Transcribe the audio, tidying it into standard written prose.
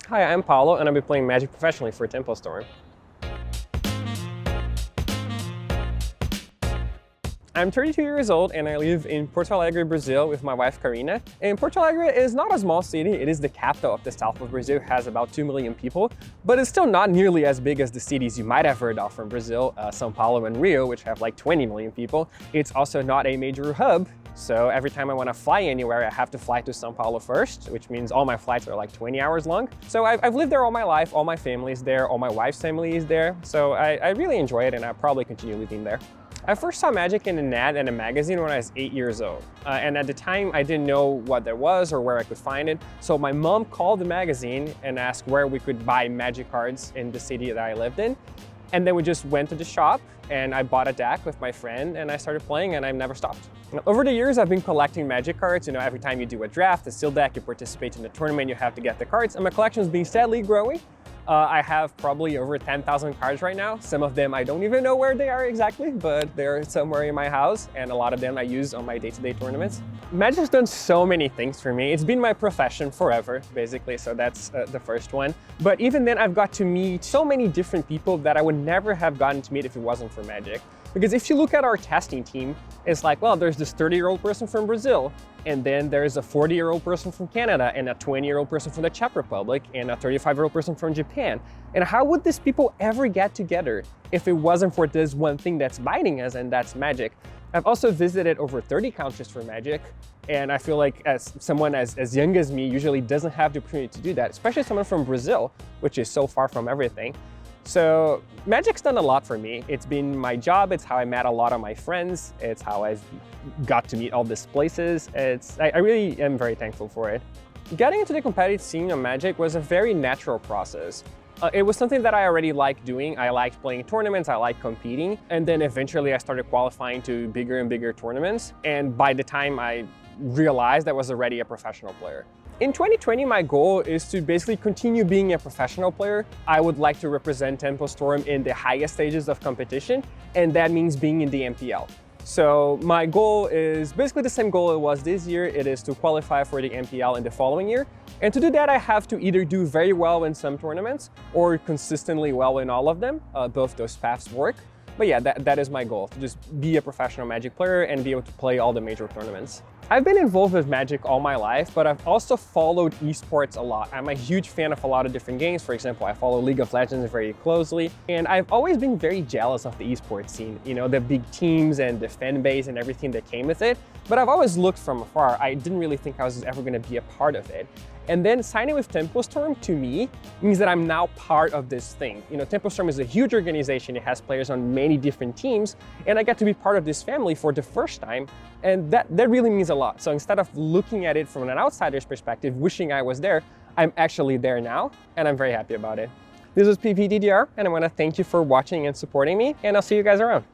Hi, I'm Paulo, and I'll be playing Magic professionally for Tempo Storm. I'm 32 years old and I live in Porto Alegre, Brazil with my wife Karina. And Porto Alegre is not a small city, it is the capital of the south of Brazil, it has about 2 million people, but it's still not nearly as big as the cities you might have heard of from Brazil, São Paulo and Rio, which have like 20 million people. It's also not a major hub, so every time I want to fly anywhere, I have to fly to São Paulo first, which means all my flights are like 20 hours long. So I've lived there all my life, all my family is there, all my wife's family is there, so I really enjoy it and I'll probably continue living there. I first saw Magic in an ad and a magazine when I was 8 years old. And at the time, I didn't know what there was or where I could find it. So my mom called the magazine and asked where we could buy Magic cards in the city that I lived in. And then we just went to the shop and I bought a deck with my friend and I started playing and I've never stopped. Over the years, I've been collecting Magic cards. You know, every time you do a draft, a seal deck, you participate in a tournament, you have to get the cards. And my collection has been steadily growing. I have probably over 10,000 cards right now. Some of them I don't even know where they are exactly, but they're somewhere in my house, and a lot of them I use on my day-to-day tournaments. Magic's done so many things for me. It's been my profession forever, basically, so that's the first one. But even then, I've got to meet so many different people that I would never have gotten to meet if it wasn't for Magic. Because if you look at our testing team, it's like, well, there's this 30-year-old person from Brazil, and then there's a 40-year-old person from Canada, and a 20-year-old person from the Czech Republic, and a 35-year-old person from Japan. And how would these people ever get together if it wasn't for this one thing that's binding us, and that's Magic? I've also visited over 30 countries for Magic, and I feel like as someone as young as me usually doesn't have the opportunity to do that, especially someone from Brazil, which is so far from everything. So Magic's done a lot for me. It's been my job, it's how I met a lot of my friends, it's how I've got to meet all these places. I really am very thankful for it. Getting into the competitive scene of Magic was a very natural process. It was something that I already liked doing. I liked playing tournaments, I liked competing, and then eventually I started qualifying to bigger and bigger tournaments. And by the time I realized I was already a professional player. In 2020, my goal is to basically continue being a professional player. I would like to represent Tempo Storm in the highest stages of competition, and that means being in the MPL. So my goal is basically the same goal it was this year. It is to qualify for the MPL in the following year. And to do that, I have to either do very well in some tournaments or consistently well in all of them. Both those paths work. But yeah, that is my goal, to just be a professional Magic player and be able to play all the major tournaments. I've been involved with Magic all my life, but I've also followed esports a lot. I'm a huge fan of a lot of different games. For example, I follow League of Legends very closely, and I've always been very jealous of the esports scene, you know, the big teams and the fan base and everything that came with it. But I've always looked from afar. I didn't really think I was ever going to be a part of it. And then signing with Tempo Storm, to me, means that I'm now part of this thing. You know, Tempo Storm is a huge organization. It has players on many different teams, and I get to be part of this family for the first time, and that really means a lot. So instead of looking at it from an outsider's perspective, wishing I was there, I'm actually there now, and I'm very happy about it. This was PVDDR, and I want to thank you for watching and supporting me, and I'll see you guys around.